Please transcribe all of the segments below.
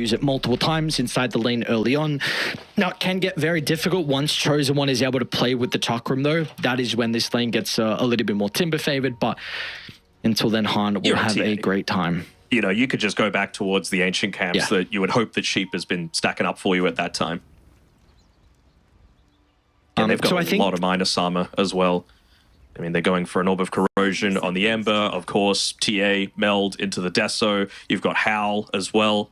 use it multiple times inside the lane early on. Now, it can get very difficult once Chosen One is able to play with the Chakram, though. That is when this lane gets a little bit more Timber favored, but until then, Han will have a great time. You know, you could just go back towards the ancient camps that you would hope that Sheep has been stacking up for you at that time. And they've got a lot of minus armor as well. I mean, they're going for an Orb of Corrosion on the Ember, of course, TA, Meld into the Deso. You've got Howl as well.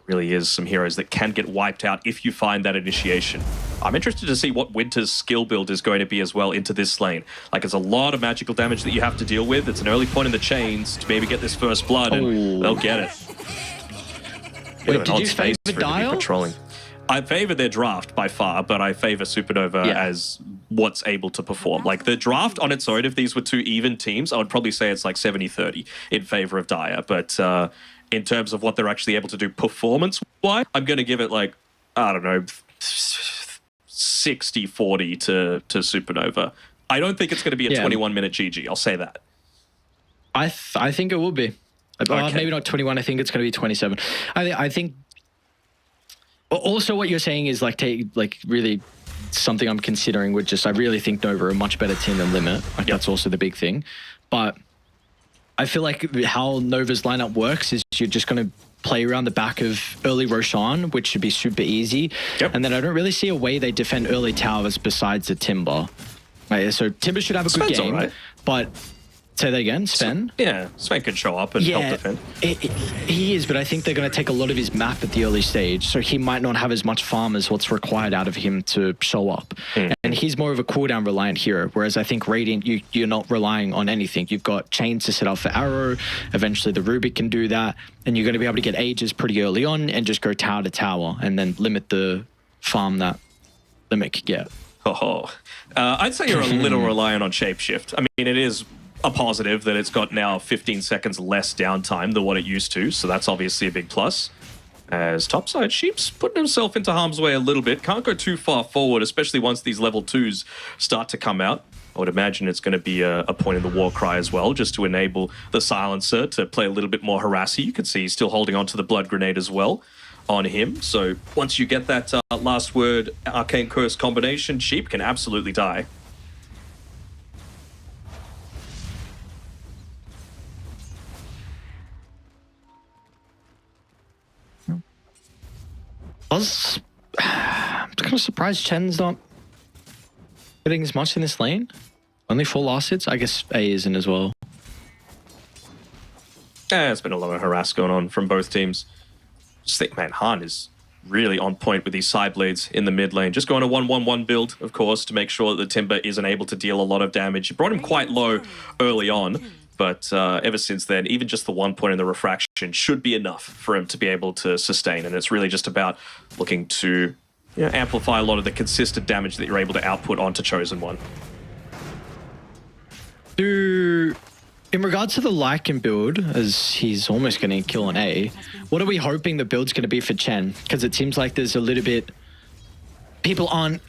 Really is some heroes that can get wiped out if you find that initiation. I'm interested to see what Winter's skill build is going to be as well into this lane. Like, it's a lot of magical damage that you have to deal with. It's an early point in the chains to maybe get this first blood, and they'll get it. Wait, did you favor Dial? Patrolling. I favor their draft by far, but I favor Supernova as what's able to perform. Like, the draft on its own, if these were two even teams, I would probably say it's like 70-30 in favor of Dire. But in terms of what they're actually able to do performance-wise, I'm going to give it like, I don't know, 60-40 to Supernova. I don't think it's going to be a 21-minute GG. I'll say that. I think it will be. Maybe not 21. I think it's going to be 27. I think... Also, what you're saying is like really something I'm considering, which is I really think Nova are a much better team than Limit. Like that's also the big thing. But I feel like how Nova's lineup works is you're just going to play around the back of early Roshan, which should be super easy. And then I don't really see a way they defend early towers besides the Timber. Right, so Timber should have a good game, but... Say that again, Sven? Yeah, Sven can show up and help defend. He is, but I think they're going to take a lot of his map at the early stage, so he might not have as much farm as what's required out of him to show up. And he's more of a cooldown reliant hero, whereas I think Radiant, you're not relying on anything. You've got chains to set up for Arrow, eventually the Rubik can do that, and you're going to be able to get Aegis pretty early on and just go tower to tower and then limit the farm that Limit could get. I'd say you're a little reliant on Shapeshift. I mean, it is a positive that it's got now 15 seconds less downtime than what it used to, so that's obviously a big plus. As topside, Sheep's putting himself into harm's way a little bit. Can't go too far forward, especially once these level 2s start to come out. I would imagine it's going to be a point in the war cry as well, just to enable the Silencer to play a little bit more harassy. You can see he's still holding on to the Blood Grenade as well on him. So once you get that last word Arcane Curse combination, Sheep can absolutely die. I'm kind of surprised Chen's not getting as much in this lane. Only 4 last hits. I guess A isn't as well. Yeah, it's been a lot of harass going on from both teams. Just think, man, Han is really on point with these side blades in the mid lane. Just going a 1-1-1 build, of course, to make sure that the Timber isn't able to deal a lot of damage. You brought him quite low early on, but ever since then, even just the 1 point in the refraction should be enough for him to be able to sustain. And it's really just about looking to amplify a lot of the consistent damage that you're able to output onto Chosen One. In regards to the Lycan build, as he's almost getting a kill on A, what are we hoping the build's going to be for Chen? Because it seems like there's a little bit... People aren't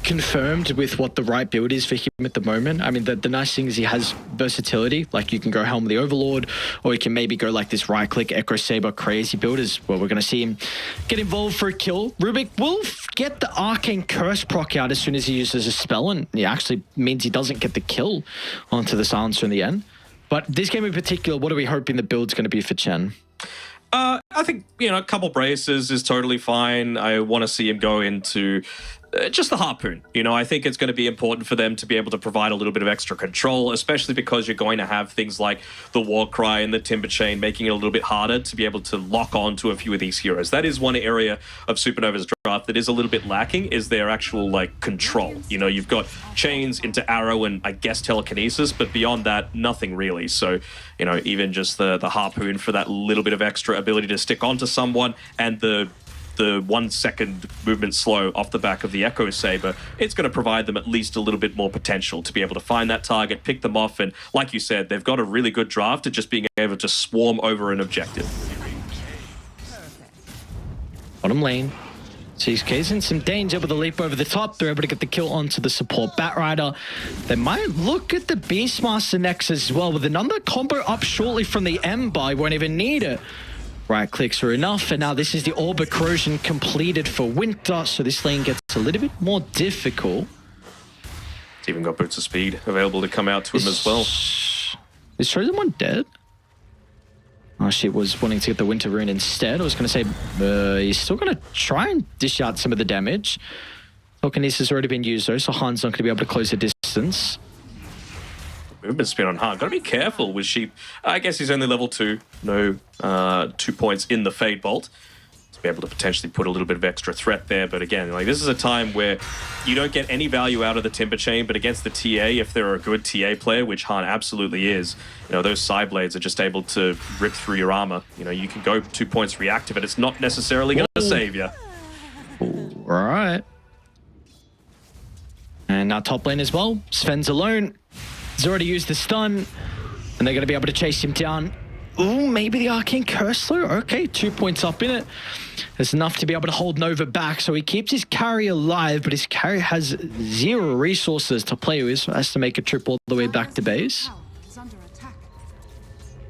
confirmed with what the right build is for him at the moment. I mean, the nice thing is he has versatility. Like, you can go Helm of the Overlord, or you can maybe go like this right-click Echo Saber crazy build is where we're going to see him get involved for a kill. Rubik will get the Arcane Curse proc out as soon as he uses a spell, and it actually means he doesn't get the kill onto the Silencer in the end. But this game in particular, what are we hoping the build's going to be for Chen? I think, a couple braces is totally fine. I want to see him go into just the Harpoon. I think it's going to be important for them to be able to provide a little bit of extra control, especially because you're going to have things like the War Cry and the Timber Chain, making it a little bit harder to be able to lock on to a few of these heroes. That is one area of Supernova's draft that is a little bit lacking, is their actual, control. You've got chains into Arrow and, I guess, telekinesis, but beyond that, nothing really. So, even just the Harpoon for that little bit of extra ability to stick onto someone, and the 1 second movement slow off the back of the Echo Saber, it's going to provide them at least a little bit more potential to be able to find that target, pick them off, and like you said, they've got a really good draft at just being able to swarm over an objective. Bottom lane. CSK's in some danger with a leap over the top. They're able to get the kill onto the support Batrider. They might look at the Beastmaster next as well, with another combo up shortly from the Ember. Won't even need it. Right clicks are enough, and now this is the Orb Corrosion completed for Winter, so this lane gets a little bit more difficult. It's even got Boots of Speed available to come out to him as well. Is Chosen One dead? Oh, she was wanting to get the Winter Rune instead. I was going to say he's still going to try and dish out some of the damage. Telekinesis has already been used though, so Han's not going to be able to close the distance. Movement speed on Han. Got to be careful with Sheep. I guess he's only level 2. No 2 points in the Fade Bolt. To be able to potentially put a little bit of extra threat there. But again, like this is a time where you don't get any value out of the Timber Chain, but against the TA, if they're a good TA player, which Han absolutely is, you know, those side blades are just able to rip through your armor. You know, you can go 2 points reactive, and it's not necessarily going to save you. All right. And now top lane as well. Sven's alone. He's already used the stun, and they're going to be able to chase him down. Ooh, maybe the Arcane Curse though? Okay, 2 points up in it. There's enough to be able to hold Nova back, so he keeps his carry alive, but his carry has 0 resources to play with, so has to make a trip all the way back to base.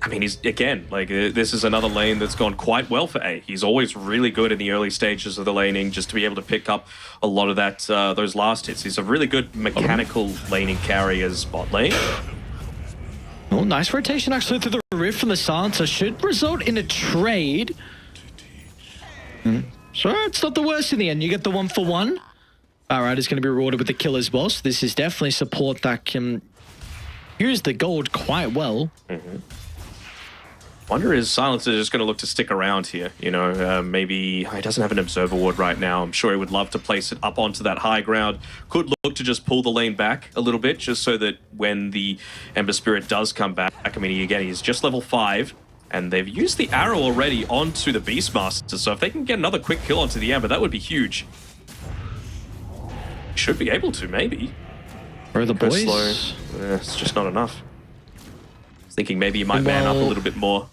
I mean, he's, again, like, this is another lane that's gone quite well for A. He's always really good in the early stages of the laning, just to be able to pick up a lot of that, those last hits. He's a really good mechanical laning carry as bot lane. Oh, nice rotation actually through the rift from the Silencer. Should result in a trade. So it's not the worst in the end. You get the 1-for-1. Alright, is going to be rewarded with the kill as well. So this is definitely support that can use the gold quite well. Wonder is Silencer just going to look to stick around here? You know, maybe he doesn't have an Observer Ward right now. I'm sure he would love to place it up onto that high ground. Could look to just pull the lane back a little bit, just so that when the Ember Spirit does come back, I mean, again, he's just level 5, and they've used the arrow already onto the Beastmaster. So if they can get another quick kill onto the Ember, that would be huge. Should be able to, maybe. Where are the boys? Slow. It's just not enough. Thinking maybe you might man up a little bit more.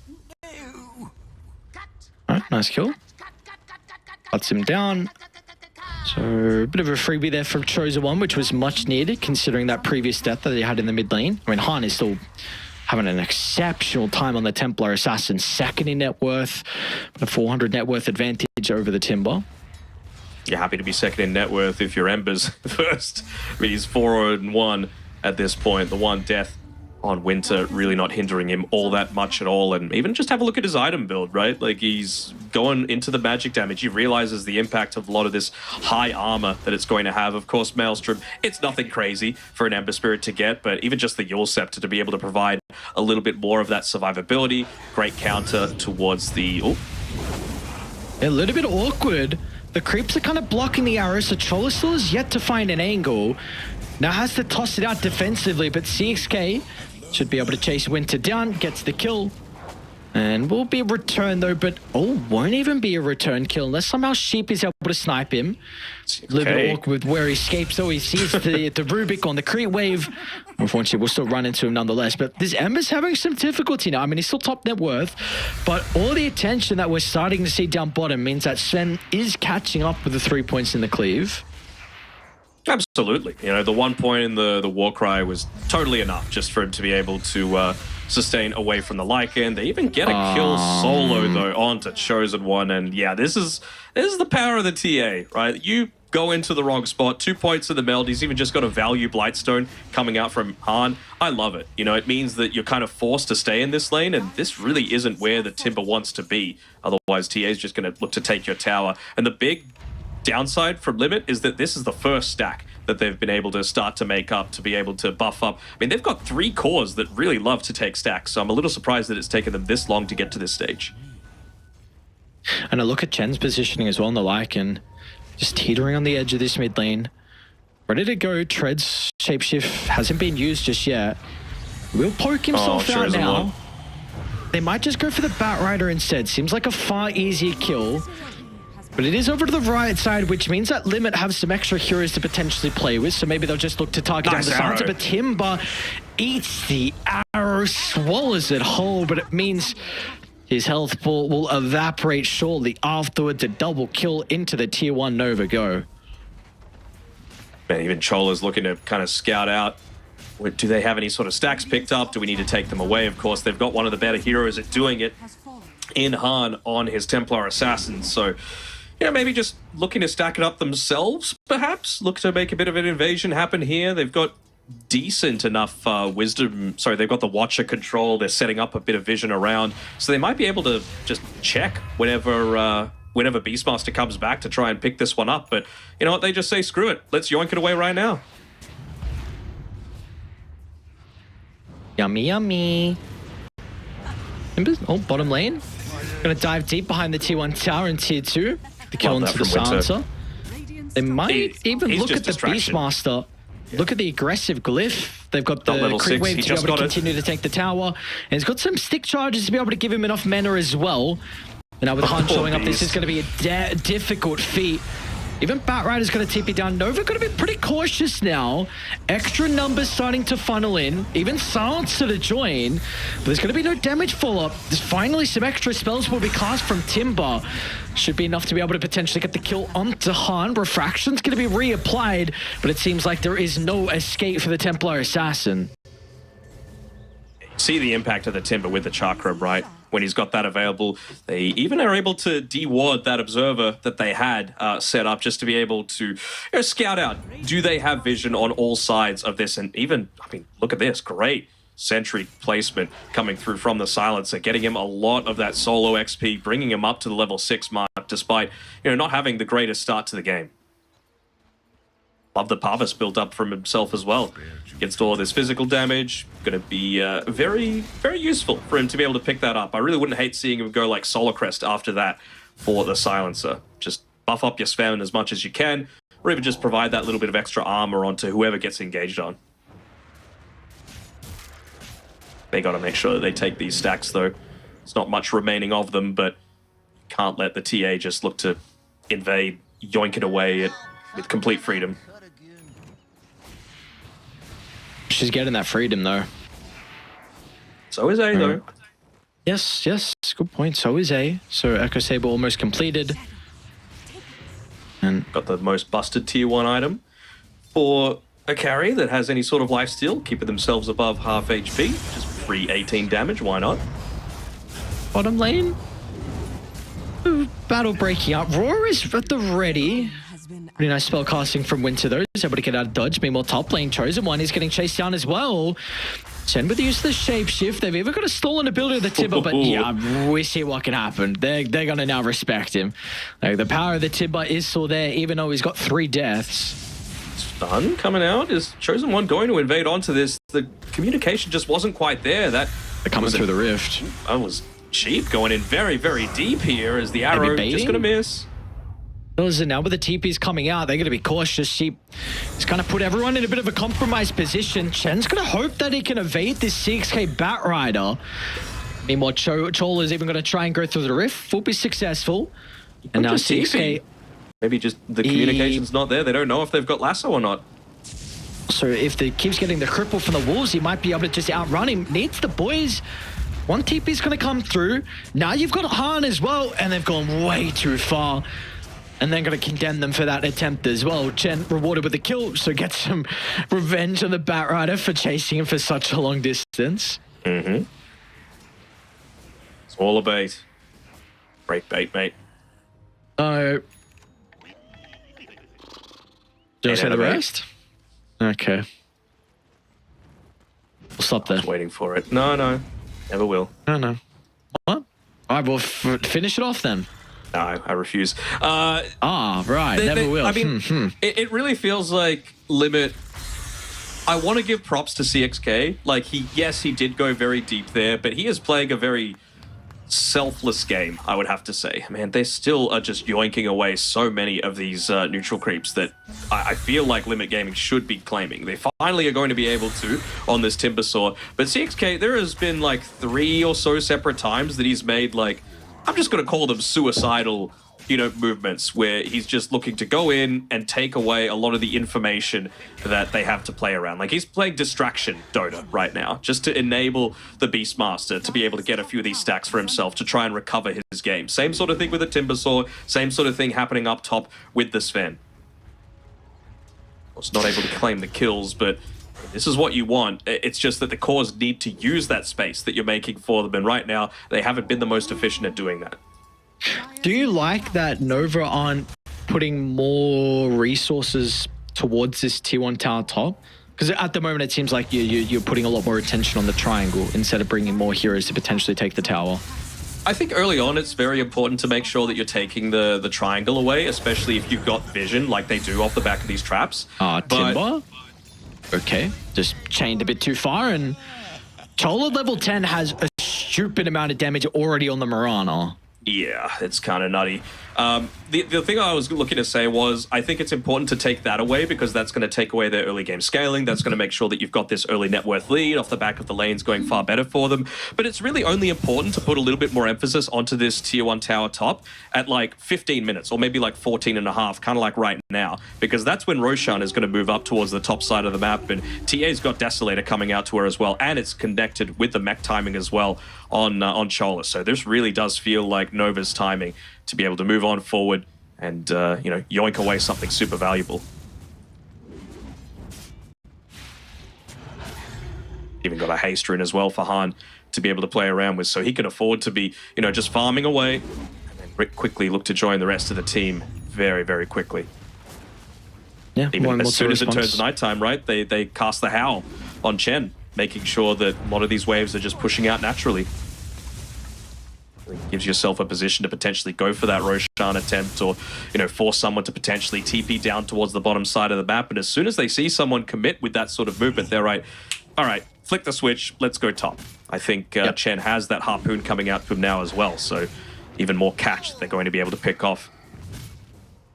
Alright, nice kill. Cuts him down. So a bit of a freebie there from Chosen One, which was much needed considering that previous death that he had in the mid lane. I mean, Han is still having an exceptional time on the Templar Assassin, second in net worth, a 400 net worth advantage over the Timber. You're happy to be second in net worth if your Ember's first. I mean, he's 4-1 at this point. The one death on Winter really not hindering him all that much at all. And even just have a look at his item build, right? Like, he's going into the magic damage. He realizes the impact of a lot of this high armor that it's going to have. Of course, Maelstrom, it's nothing crazy for an Ember Spirit to get, but even just the Yule Scepter to be able to provide a little bit more of that survivability. Great counter towards the... Oh. A little bit awkward. The creeps are kind of blocking the arrows, so Chola still is yet to find an angle. Now has to toss it out defensively, but CXK should be able to chase Winter down, gets the kill. And will be a return though, but won't even be a return kill unless somehow Sheep is able to snipe him. A little bit awkward where he escapes though. He sees the Rubik on the creep wave. Unfortunately, we'll still run into him nonetheless. But this Ember's having some difficulty now. I mean, he's still top net worth, but all the attention that we're starting to see down bottom means that Sven is catching up with the 3 points in the cleave. Absolutely. You know, the 1 point in the Warcry was totally enough just for him to be able to sustain away from the Lycan. They even get a kill solo, though, onto Chosen One. And yeah, this is the power of the TA, right? You go into the wrong spot, 2 points in the meld. He's even just got a value Blightstone coming out from Han. I love it. You know, it means that you're kind of forced to stay in this lane, and this really isn't where the Timber wants to be. Otherwise, TA is just going to look to take your tower. And the big downside from Limit is that this is the first stack that they've been able to start to make up, to be able to buff up. I mean, they've got 3 cores that really love to take stacks, so I'm a little surprised that it's taken them this long to get to this stage. And a look at Chen's positioning as well in the Lycan, just teetering on the edge of this mid lane. Ready to go, Tread's shapeshift hasn't been used just yet. Will poke himself out now. They might just go for the Batrider instead. Seems like a far easier kill. But it is over to the right side, which means that Limit have some extra heroes to potentially play with. So maybe they'll just look to target down the Silencer. But Timber eats the arrow, swallows it whole, but it means his health pool will evaporate shortly afterwards. A double kill into the tier 1 Nova go. Man, even Chola's looking to kind of scout out. Do they have any sort of stacks picked up? Do we need to take them away? Of course, they've got one of the better heroes at doing it. in Han on his Templar assassins. So, you know, maybe just looking to stack it up themselves, perhaps. Look to make a bit of an invasion happen here. They've got decent enough wisdom. Sorry, they've got the Watcher control. They're setting up a bit of vision around. So they might be able to just check whenever Beastmaster comes back to try and pick this one up. But you know what? They just say, screw it. Let's yoink it away right now. Yummy, yummy. Oh, bottom lane. Gonna dive deep behind the tier 1 tower and tier 2. The kill into the silencer. They might even look at the Beastmaster. Yeah. Look at the aggressive glyph. They've got the creep wave to be able to continue to take the tower. And he's got some stick charges to be able to give him enough mana as well. And now with Han showing up, this is going to be a difficult feat. Even Batrider's going to TP down. Nova going to be pretty cautious now. Extra numbers starting to funnel in. Even Silencer to join. But there's going to be no damage follow-up. There's finally some extra spells will be cast from Timber. Should be enough to be able to potentially get the kill onto Han. Refraction's going to be reapplied, but it seems like there is no escape for the Templar Assassin. See the impact of the Timber with the Chakra, right? When he's got that available, they even are able to de-ward that Observer that they had set up just to be able to scout out. Do they have vision on all sides of this? And even, I mean, look at this. Great sentry placement coming through from the Silencer, getting him a lot of that solo XP, bringing him up to the level 6 mark, despite, not having the greatest start to the game. Love the Parvis built up from himself as well. Against all this physical damage, going to be very, very useful for him to be able to pick that up. I really wouldn't hate seeing him go like Solar Crest after that for the Silencer. Just buff up your Sven as much as you can, or even just provide that little bit of extra armor onto whoever gets engaged on. They got to make sure that they take these stacks though. There's not much remaining of them, but can't let the TA just look to invade, yoink it away with complete freedom. She's getting that freedom, though. So is A, though. Yes, yes. Good point. So is A. So Echo Saber almost completed. And got the most busted tier 1 item for a carry that has any sort of lifesteal, keeping themselves above half HP. Just free 18 damage. Why not? Bottom lane. Ooh, battle breaking up. Roar is at the ready. Pretty nice spell casting from Winter though. He's able to get out of dodge. Meanwhile, top lane Chosen One is getting chased down as well. Chen with the use of the shapeshift. They've even got a stolen ability of the Timber, but yeah, we see what can happen. They're gonna now respect him. Like, the power of the Timber is still there, even though he's got 3 deaths. Stun coming out. Is Chosen One going to invade onto this? The communication just wasn't quite there. They're coming through the rift. That was cheap, going in very, very deep here as the arrow just gonna miss. Now with the TPs coming out, they're going to be cautious. Sheep is going to put everyone in a bit of a compromised position. Chen's going to hope that he can evade this 6k Batrider. Meanwhile, Chol is even going to try and go through the rift. Will be successful. And now 6k... Maybe just the communication's not there. They don't know if they've got lasso or not. So if he keeps getting the cripple from the wolves, he might be able to just outrun him. Needs the boys. One TP's going to come through. Now you've got Han as well, and they've gone way too far. And then going to condemn them for that attempt as well. Chen rewarded with a kill, so get some revenge on the Batrider for chasing him for such a long distance. Mm-hmm. It's all a bait. Break bait, mate. Do you say the rest? Okay. We'll stop there. Waiting for it. No. Never will. No. What? All right, we'll finish it off then. No, I refuse. Right. Never will. I mean, it really feels like Limit. I want to give props to CXK. Like, he did go very deep there, but he is playing a very selfless game, I would have to say. Man, they still are just yoinking away so many of these neutral creeps that I feel like Limit Gaming should be claiming. They finally are going to be able to on this Timbersaw. But CXK, there has been like 3 or so separate times that he's made like, I'm just going to call them suicidal, movements where he's just looking to go in and take away a lot of the information that they have to play around. Like, he's playing distraction Dota right now, just to enable the Beastmaster to be able to get a few of these stacks for himself to try and recover his game. Same sort of thing with the Timbersaw, same sort of thing happening up top with the Sven. Was not able to claim the kills, but This is what you want. It's just that the cores need to use that space that you're making for them, and right now they haven't been the most efficient at doing that. Do you like that Nova aren't putting more resources towards this tier 1 tower top? Because at the moment it seems like you're putting a lot more attention on the triangle instead of bringing more heroes to potentially take the tower. I think early on it's very important to make sure that you're taking the triangle away, especially if you've got vision like they do off the back of these traps. Timber? Okay, just chained a bit too far, and Chola level 10 has a stupid amount of damage already on the Mirana. Yeah, it's kind of nutty. The thing I was looking to say was I think it's important to take that away because that's going to take away their early game scaling. That's going to make sure that you've got this early net worth lead off the back of the lanes going far better for them. But it's really only important to put a little bit more emphasis onto this tier 1 tower top at like 15 minutes or maybe like 14 and a half, kind of like right now, because that's when Roshan is going to move up towards the top side of the map, and TA's got Desolator coming out to her as well, and it's connected with the mech timing as well on Chola. So this really does feel like Nova's timing to be able to move on forward and, yoink away something super valuable. Even got a haste rune as well for Han to be able to play around with, so he can afford to be, just farming away and then quickly look to join the rest of the team very, very quickly. Yeah, even as soon as it turns nighttime, right, they cast the Howl on Chen, making sure that a lot of these waves are just pushing out naturally. Gives yourself a position to potentially go for that Roshan attempt, or force someone to potentially TP down towards the bottom side of the map. And as soon as they see someone commit with that sort of movement, they're right, all right, flick the switch, let's go top. I think Chen has that harpoon coming out to him now as well, so even more catch they're going to be able to pick off.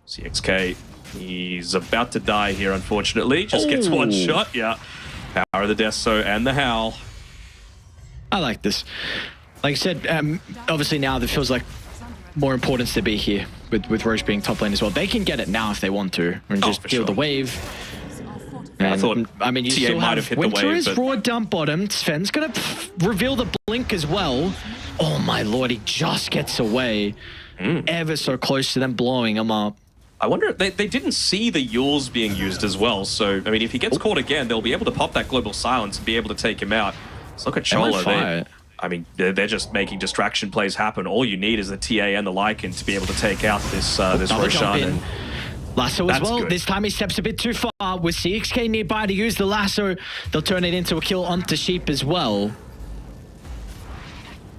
CXK, he's about to die here, unfortunately. Just gets one shot. Yeah, power of the Deso and the Howl. I like this. Like I said, obviously now there feels like more importance to be here with Roche being top lane as well. They can get it now if they want to, and just deal the wave. And, I thought you TA still might have hit Winter the wave, is but... raw down bottom. Sven's gonna reveal the blink as well. Oh my lord, he just gets away. Ever so close to them blowing him up. I wonder if they didn't see the Yules being used as well. So, I mean, if he gets caught again, they'll be able to pop that global silence and be able to take him out. Let's look at Chola. They're just making distraction plays happen. All you need is the TA and the Lycan to be able to take out this Roshan. And lasso as well. Good. This time he steps a bit too far. With CXK nearby to use the lasso, they'll turn it into a kill onto Sheep as well.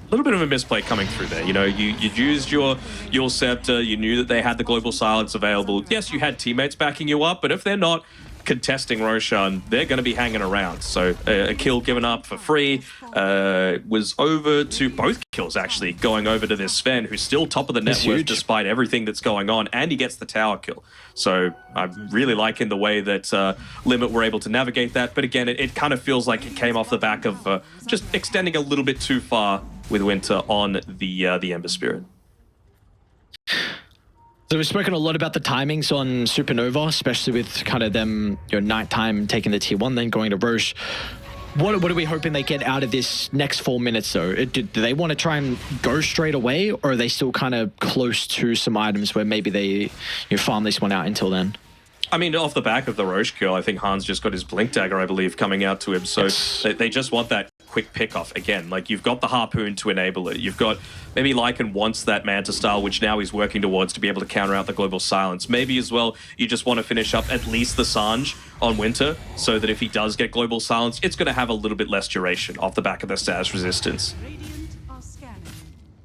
A little bit of a misplay coming through there. You used your Scepter. You knew that they had the global silence available. Yes, you had teammates backing you up, but if they're not contesting Roshan, they're going to be hanging around. So a kill given up for free was over to both kills, actually, going over to this Sven, who's still top of the net worth despite everything that's going on, and he gets the tower kill. So I'm really liking the way that Limit were able to navigate that. But again, it kind of feels like it came off the back of just extending a little bit too far with Winter on the Ember Spirit. So we've spoken a lot about the timings on Supernova, especially with kind of them, nighttime taking the tier 1, then going to Roche. What are we hoping they get out of this next 4 minutes, though? Do they want to try and go straight away, or are they still kind of close to some items where maybe they farm this one out until then? I mean, off the back of the Roche kill, I think Han's just got his Blink Dagger, I believe, coming out to him. So they just want that quick pick-off again. Like, you've got the Harpoon to enable it. You've got, maybe Lycan wants that Manta style, which now he's working towards to be able to counter out the Global Silence. Maybe as well, you just want to finish up at least the Sange on Winter, so that if he does get Global Silence, it's going to have a little bit less duration off the back of the status resistance.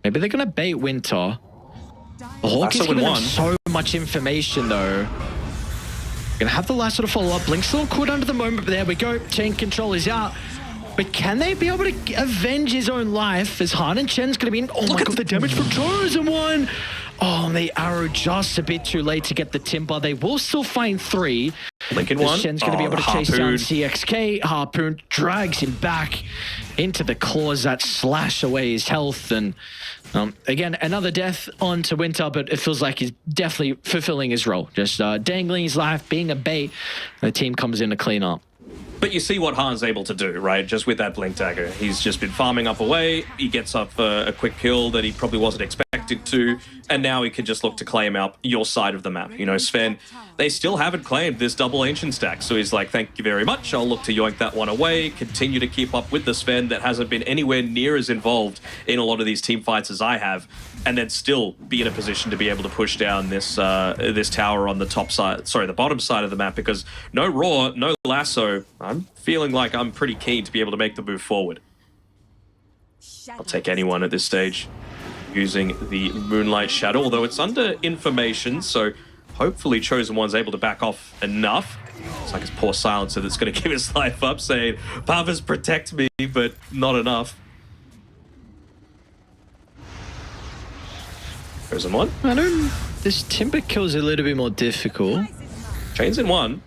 Maybe they're going to bait Winter. Hawk is giving them so much information, though. Gonna have the last sort of follow up. Blink's still caught under the moment, but there we go. Chain control is out. But can they be able to avenge his own life as Han and Chen's gonna be in? Oh my god, the damage from Tourism one. Oh, and the arrow just a bit too late to get the timber. They will still find 3. Lincoln one. Shen's gonna be able to chase down CXK. Harpoon drags him back into the claws that slash away his health. And again, another death onto Winter, but it feels like he's definitely fulfilling his role. Just dangling his life, being a bait. The team comes in to clean up. But you see what Han's able to do, right? Just with that Blink Dagger. He's just been farming up away. He gets up a quick kill that he probably wasn't expecting expected to, and now he can just look to claim out your side of the map. You know, Sven, they still haven't claimed this double ancient stack, so he's like, thank you very much, I'll look to yoink that one away, continue to keep up with the Sven that hasn't been anywhere near as involved in a lot of these team fights as I have, and then still be in a position to be able to push down this this tower on the top side, sorry, the bottom side of the map, because no Raw, no Lasso, I'm feeling like I'm pretty keen to be able to make the move forward. I'll take anyone at this stage using the Moonlight Shadow, although it's under information, so hopefully Chosen One's able to back off enough. It's like his poor silencer that's going to give his life up, saying, Pavas, protect me, but not enough. Chosen One. I know this Timber kill's a little bit more difficult. Chains in one.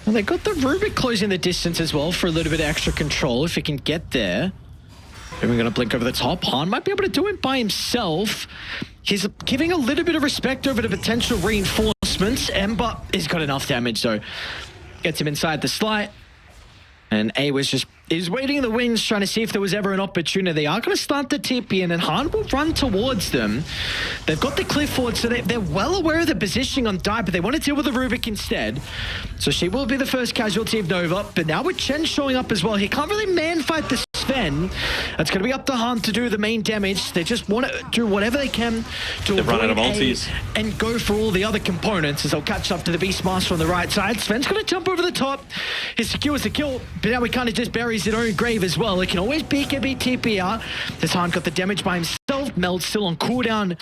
And they got the Rubik closing the distance as well for a little bit of extra control if he can get there. And we're going to blink over the top. Han might be able to do it by himself. He's giving a little bit of respect over the potential reinforcements. Ember has got enough damage, though. Gets him inside the slight. And A was just... He's waiting in the wings, trying to see if there was ever an opportunity. They are going to start the TP in, and Han will run towards them. They've got the cliff forward, so they're well aware of the positioning on Die, but they want to deal with the Rubik instead. So she will be the first casualty of Nova. But now with Chen showing up as well, he can't really man-fight the Sven. It's going to be up to Han to do the main damage. They just want to do whatever they can to avoid run out of ultis and go for all the other components as they'll catch up to the Beastmaster on the right side. Sven's going to jump over the top. He secures the kill, but now he kind of just buries his own grave as well. It can always be TP out. This Han got the damage by himself. Meld's still on cooldown.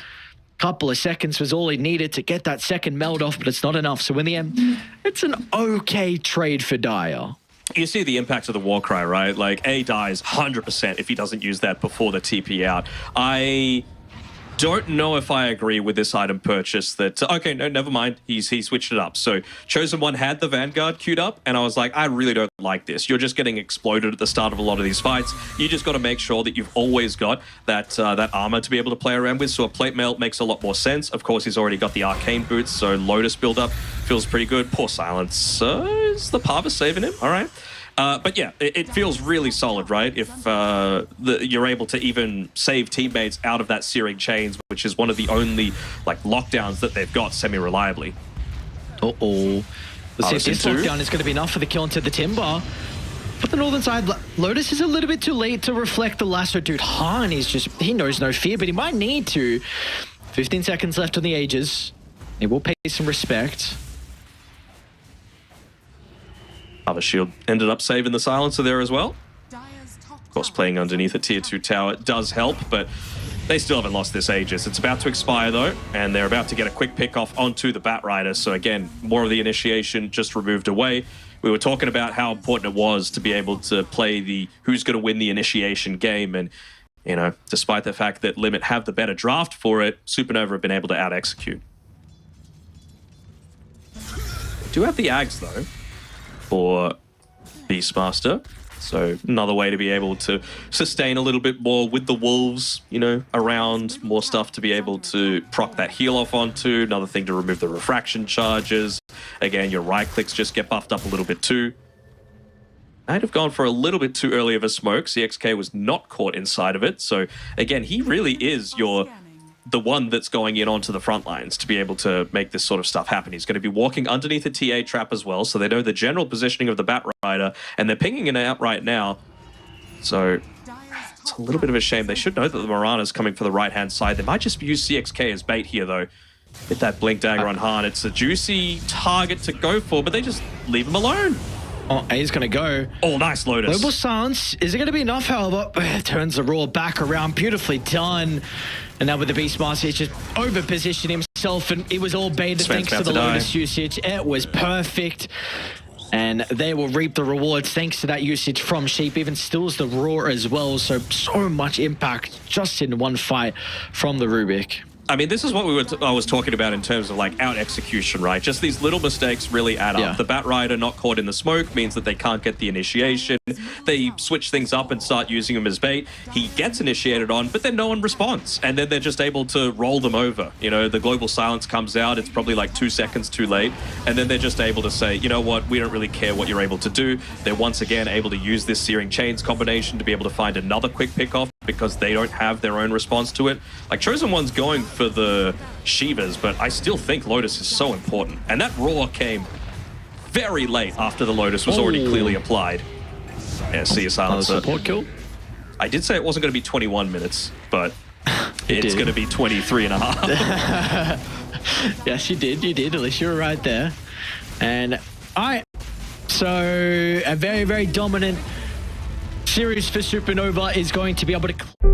Couple of seconds was all he needed to get that second meld off, but it's not enough. So in the end, it's an okay trade for Dire. You see the impact of the Warcry, right? Like, A dies 100% if he doesn't use that before the TP out. I don't know if I agree with this item purchase that... Okay, no, never mind. He switched it up. So Chosen One had the Vanguard queued up, and I was like, I really don't like this. You're just getting exploded at the start of a lot of these fights. You just got to make sure that you've always got that that armor to be able to play around with. So a plate mail makes a lot more sense. Of course, he's already got the arcane boots, so Lotus build-up feels pretty good. Poor Silence. Is the Parva saving him? All right. But yeah, it feels really solid, right? If you're able to even save teammates out of that searing chains, which is one of the only like lockdowns that they've got semi-reliably. Uh-oh. Let's see if this lockdown is going to be enough for the kill into the Timber. But the northern side, Lotus is a little bit too late to reflect the lasso. Dude, Han, he knows no fear, but he might need to. 15 seconds left on the Aegis. He will pay some respect. Other shield ended up saving the silencer there as well. Of course, playing underneath a tier 2 tower does help, but they still haven't lost this Aegis. It's about to expire though, and they're about to get a quick pick off onto the Bat Rider. So again, more of the initiation just removed away. We were talking about how important it was to be able to play the who's going to win the initiation game, and you know, despite the fact that Limit have the better draft for it, Supernova have been able to out-execute. Do have the Ags though for Beastmaster, so another way to be able to sustain a little bit more with the Wolves, you know, around, more stuff to be able to proc that heal off onto, another thing to remove the refraction charges. Again, your right clicks just get buffed up a little bit too. I'd have gone for a little bit too early of a smoke. CXK was not caught inside of it, so again, he really is the one that's going in onto the front lines to be able to make this sort of stuff happen. He's going to be walking underneath a TA trap as well, so they know the general positioning of the Bat Rider, and they're pinging it out right now. So it's a little bit of a shame. They should know that the Morana's coming for the right-hand side. They might just use CXK as bait here, though. Hit that Blink Dagger on Han. It's a juicy target to go for, but they just leave him alone. Oh, A's going to go. Oh, nice Lotus. Global Silence. Is it going to be enough, however? Turns the Roar back around. Beautifully done. And now with the Beastmaster, he's just over-positioned himself, and it was all baited thanks to the Lotus usage. It was perfect. And they will reap the rewards thanks to that usage from Sheep. Even stills the Roar as well. So much impact just in one fight from the Rubik. I mean, this is what I was talking about in terms of like out execution, right? Just these little mistakes really add up. The Bat Rider not caught in the smoke means that they can't get the initiation. they switch things up and start using him as bait. He gets initiated on, but then no one responds. And then they're just able to roll them over. You know, the global silence comes out. It's probably like 2 seconds too late. And then they're just able to say, you know what, we don't really care what you're able to do. They're once again able to use this Searing Chains combination to be able to find another quick pick-off because they don't have their own response to it. Like, Chosen One's going for the Shivas, but I still think Lotus is so important. And that Roar came very late after the Lotus was already clearly applied. Yeah, see a silencer. Support kill? I did say it wasn't going to be 21 minutes, but it's going to be 23 and a half. Yes, you did. At least you were right there. And all right. So a very, very dominant series for Supernova is going to be able to